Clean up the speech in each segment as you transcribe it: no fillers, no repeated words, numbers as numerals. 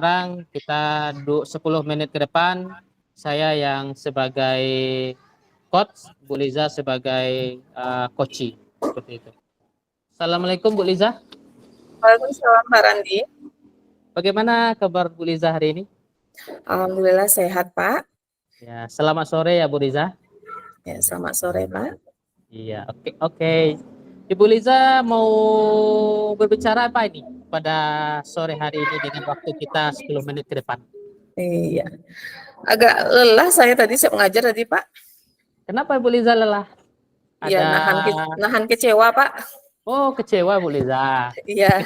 Sekarang kita 10 menit ke depan, saya yang sebagai coach, Bu Liza sebagai coachee, seperti itu. Assalamualaikum Bu Liza. Waalaikumsalam Pak Randi. Bagaimana kabar Bu Liza hari ini? Alhamdulillah sehat Pak. Ya, selamat sore ya Bu Liza. Ya, selamat sore Pak. Iya, oke. Ibu Liza mau berbicara apa ini pada sore hari ini dengan waktu kita 10 menit ke depan? Iya, agak lelah saya tadi saya mengajar tadi Pak. Kenapa Ibu Liza lelah? Iya, Ada nahan kecewa Pak. kecewa Bu Liza. Iya,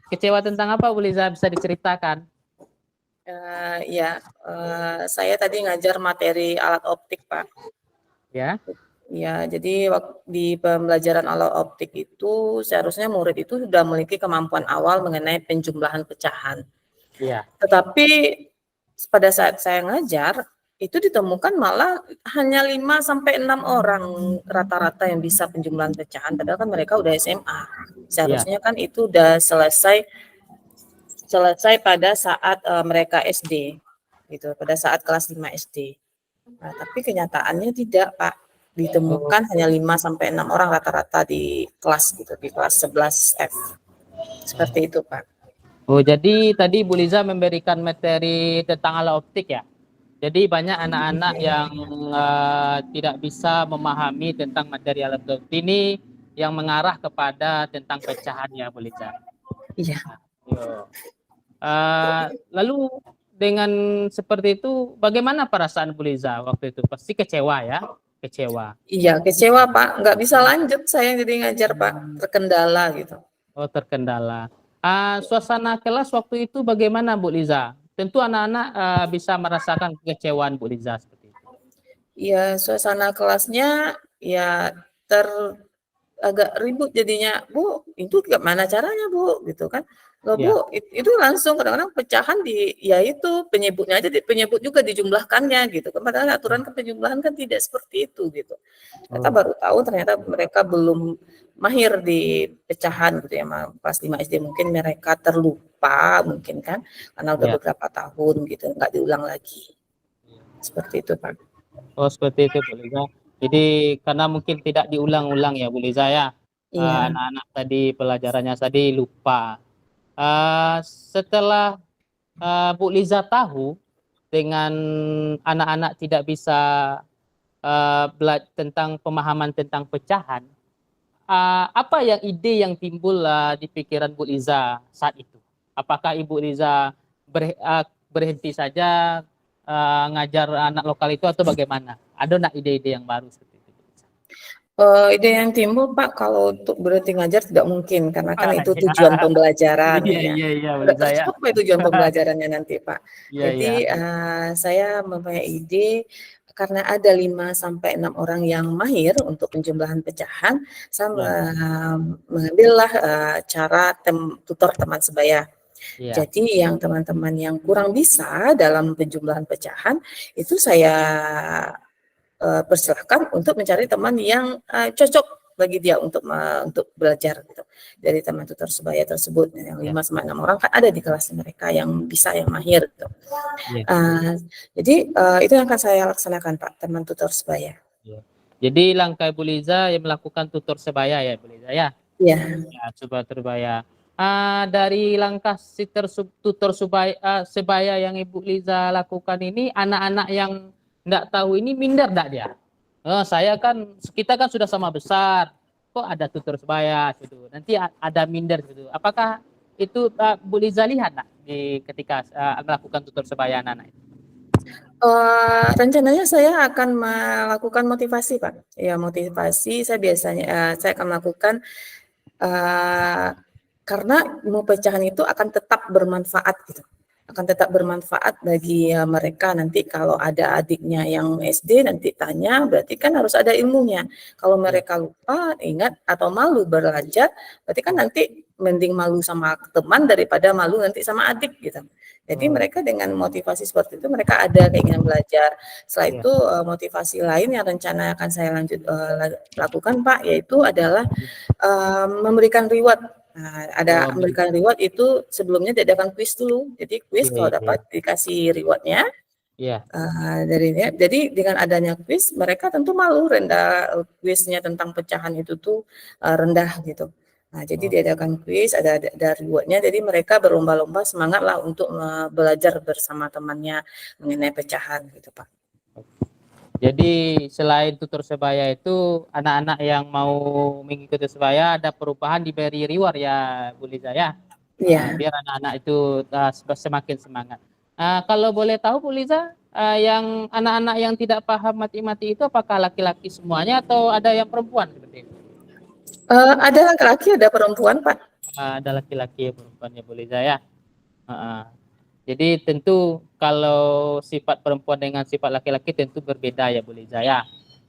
Kecewa tentang apa Bu Liza, bisa diceritakan? ya, saya tadi ngajar materi alat optik Pak. Ya. Ya, jadi di pembelajaran alat optik itu seharusnya murid itu sudah memiliki kemampuan awal mengenai penjumlahan pecahan. Iya. Tetapi pada saat saya ngajar itu ditemukan malah hanya 5 sampai 6 orang rata-rata yang bisa penjumlahan pecahan, padahal kan mereka udah SMA. Seharusnya kan itu udah selesai pada saat mereka SD gitu, pada saat kelas 5 SD. Nah, tapi kenyataannya tidak, Pak. Ditemukan hanya 5 sampai 6 orang rata-rata di kelas gitu, di kelas 11F. Seperti itu, Pak. Oh, jadi tadi Bu Liza memberikan materi tentang alat optik ya. Jadi banyak anak-anak yang tidak bisa memahami tentang materi alat optik ini yang mengarah kepada tentang pecahan ya Bu Liza. Iya. Lalu dengan seperti itu bagaimana perasaan Bu Liza waktu itu? Pasti kecewa ya? Kecewa. Iya, kecewa Pak. Nggak bisa lanjut saya jadi ngajar Pak. Terkendala gitu. Oh, terkendala. Suasana kelas waktu itu bagaimana Bu Liza? Tentu anak-anak bisa merasakan kekecewaan Bu Liza seperti itu. Ya, suasana kelasnya ya agak ribut jadinya. Bu, itu gimana caranya Bu? Gitu kan. Loh Bu, itu langsung kadang-kadang pecahan ya itu penyebutnya aja, penyebut juga dijumlahkannya gitu kan. Padahal aturan penjumlahan kan tidak seperti itu gitu. Kita baru tahu ternyata mereka belum mahir di pecahan gitu ya, kelas 5 SD mungkin mereka terlupa mungkin kan karena udah beberapa tahun gitu, nggak diulang lagi. Seperti itu Pak. Oh, seperti itu Bu Liza. Jadi karena mungkin tidak diulang-ulang ya Bu Liza ya. Anak-anak tadi pelajarannya tadi lupa. Setelah Bu Liza tahu dengan anak-anak tidak bisa belajar tentang pemahaman tentang pecahan, apa yang ide yang timbul di pikiran Bu Liza saat itu? Apakah Ibu Liza berhenti saja ngajar anak lokal itu atau bagaimana? Ada nggak ide-ide yang baru seperti itu? Ide yang timbul Pak, kalau untuk berhenti ngajar tidak mungkin karena kan itu tujuan pembelajaran Iya, udah tercapai tujuan pembelajarannya nanti Pak. Jadi saya mempunyai ide karena ada 5 sampai 6 orang yang mahir untuk penjumlahan pecahan, saya mengambillah cara tutor teman sebaya. Jadi yang teman-teman yang kurang bisa dalam penjumlahan pecahan itu saya persilahkan untuk mencari teman yang cocok bagi dia untuk belajar gitu. Dari teman tutor sebaya tersebut yang 5 sampai 6 orang kan ada di kelas mereka yang bisa, yang mahir gitu. Jadi itu yang akan saya laksanakan Pak, teman tutor sebaya. Jadi langkah Bu Liza yang melakukan tutor sebaya ya Bu Liza ya? Iya. Ya, coba terbaya. Dari langkah tutor sebaya yang Ibu Liza lakukan ini, anak-anak yang enggak tahu ini minder enggak dia? Kita kan sudah sama besar, kok ada tutor sebaya gitu. Nanti ada minder gitu. Apakah itu Bu Liza lihat enggak ketika melakukan tutor sebaya anak-anak itu? Rencananya saya akan melakukan motivasi Pak. Ya motivasi saya biasanya saya akan melakukan karena pecahan itu akan tetap bermanfaat gitu. Akan tetap bermanfaat bagi mereka nanti kalau ada adiknya yang SD nanti tanya berarti kan harus ada ilmunya. Kalau mereka lupa, ingat atau malu belajar, berarti kan nanti mending malu sama teman daripada malu nanti sama adik gitu. Jadi mereka dengan motivasi seperti itu mereka ada keinginan belajar. Setelah itu motivasi lain yang rencana akan saya lakukan Pak, yaitu adalah memberikan reward Nah, ada Oh, memberikan reward itu sebelumnya diadakan kuis dulu. Jadi kuis kalau iya. dapat dikasih rewardnya. Iya. Jadi dengan adanya kuis mereka tentu malu rendah kuisnya tentang pecahan itu tuh rendah gitu. Nah, jadi Oh, diadakan kuis ada rewardnya. Jadi mereka berlomba-lomba semangat lah untuk belajar bersama temannya mengenai pecahan gitu Pak. jadi selain tutor sebaya itu anak-anak yang mau mengikuti sebaya ada perubahan diberi reward ya Bu Liza ya. Iya. Biar anak-anak itu semakin semangat. Kalau boleh tahu Bu Liza, yang anak-anak yang tidak paham mati-mati itu apakah laki-laki semuanya atau ada yang perempuan seperti itu? Ada laki-laki, ada perempuan Pak. Ada laki-laki perempuannya Bu Liza ya. Uh, Jadi tentu kalau sifat perempuan dengan sifat laki-laki tentu berbeda ya Bu Liza ya.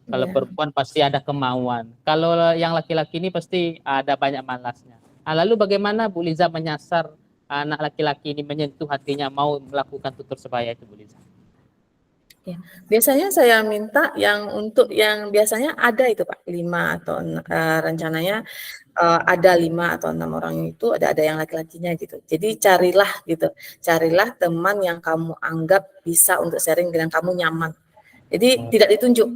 Kalau Iya. perempuan pasti ada kemauan. Kalau yang laki-laki ini pasti ada banyak malasnya. Lalu bagaimana Bu Liza menyasar anak laki-laki ini menyentuh hatinya mau melakukan tutur sebaya itu Bu Liza? Ya. Biasanya saya minta yang untuk yang biasanya ada itu Pak, 5 atau rencananya ada 5 atau 6 orang itu ada yang laki-lakinya gitu. Jadi carilah teman yang kamu anggap bisa untuk sharing dengan kamu nyaman. Jadi Oh, tidak ditunjuk.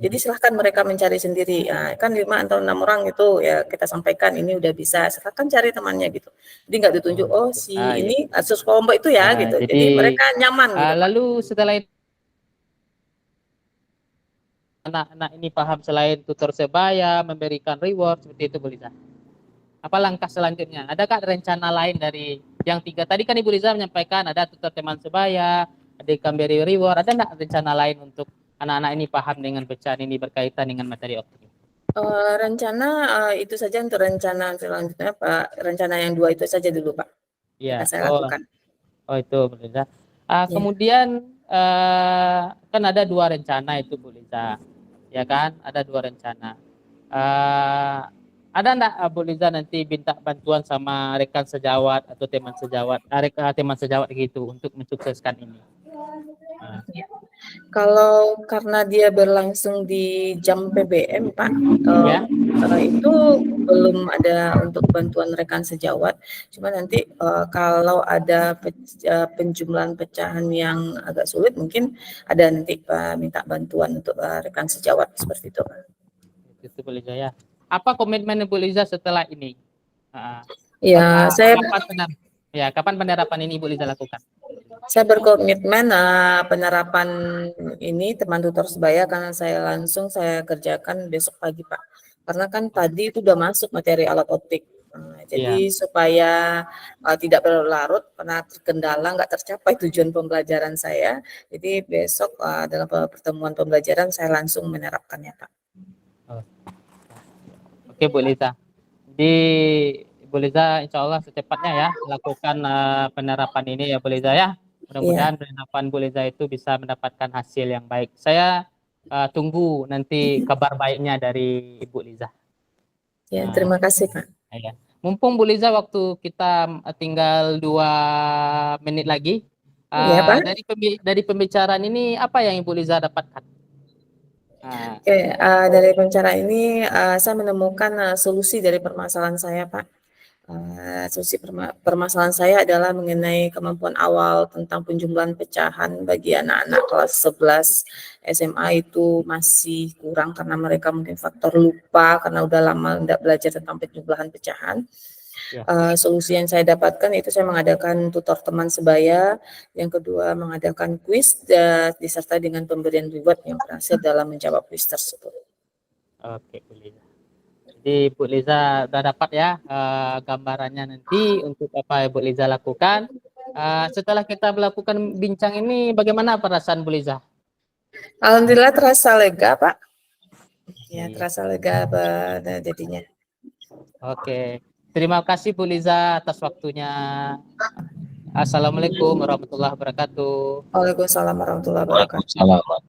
Jadi silahkan mereka mencari sendiri. Kan 5 atau 6 orang itu ya kita sampaikan ini udah bisa. Silahkan cari temannya gitu. Jadi nggak ditunjuk. Oh si iya. ini kelompok itu ya gitu. Jadi Jadi mereka nyaman gitu Pak. lalu setelah itu anak-anak ini paham selain tutor sebaya, memberikan reward seperti itu Bu Liza. Apa langkah selanjutnya? Adakah rencana lain dari yang 3 tadi kan Ibu Liza menyampaikan ada tutor teman sebaya, ada ikan beri reward, ada enggak rencana lain untuk anak-anak ini paham dengan pecahan ini berkaitan dengan materi optik? Rencana itu saja untuk rencana selanjutnya Pak. Rencana yang 2 itu saja dulu Pak. Akan Iya. saya lakukan. Oh itu Bu Liza. Ya. Kemudian kan ada 2 rencana itu Bu Liza. Ya kan? Ada 2 rencana. Uh, ada enggak Bu Liza nanti minta bantuan sama rekan sejawat atau teman sejawat gitu untuk mensukseskan ini? Ya. Kalau karena dia berlangsung di jam PBM Pak, Ya. itu belum ada untuk bantuan rekan sejawat. Cuma nanti kalau ada penjumlahan pecahan yang agak sulit, mungkin ada nanti minta bantuan untuk rekan sejawat seperti itu. Itu Bu Liza ya. Apa komitmen Bu Liza setelah ini? Ya, Kapan penerapan ini Bu Liza lakukan? Saya berkomitmen penerapan ini teman tutor sebaya karena saya kerjakan besok pagi Pak. Karena kan tadi itu udah masuk materi alat optik. Jadi supaya tidak berlarut karena terkendala nggak tercapai tujuan pembelajaran saya. Jadi besok dalam pertemuan pembelajaran saya langsung menerapkannya Pak. Oke Bu Liza. Jadi Bu Liza insya Allah secepatnya ya melakukan penerapan ini ya Bu Liza ya. Mudah-mudahan penerapan Bu Liza itu bisa mendapatkan hasil yang baik. Saya tunggu nanti kabar baiknya dari Ibu Liza. Ya, terima kasih Pak. Ya. Mumpung Bu Liza waktu kita tinggal 2 menit lagi. Ya, Pak. Dari pembicaraan ini apa yang Ibu Liza dapatkan? Dari pembicaraan ini saya menemukan solusi dari permasalahan saya Pak. Solusi permasalahan saya adalah mengenai kemampuan awal tentang penjumlahan pecahan bagi anak-anak kelas 11 SMA itu masih kurang karena mereka mungkin faktor lupa karena udah lama tidak belajar tentang penjumlahan pecahan. Solusi yang saya dapatkan itu saya mengadakan tutor teman sebaya, yang kedua mengadakan kuis disertai dengan pemberian reward yang berhasil dalam menjawab kuis tersebut. Oke, Bu Liza. Jadi Bu Liza udah dapat ya gambarannya nanti untuk apa Bu Liza lakukan. Setelah kita melakukan bincang ini, bagaimana perasaan Bu Liza? Alhamdulillah terasa lega Pak. Ya terasa lega jadinya. Oke, terima kasih Bu Liza atas waktunya. Assalamualaikum warahmatullahi wabarakatuh. Waalaikumsalam warahmatullahi wabarakatuh.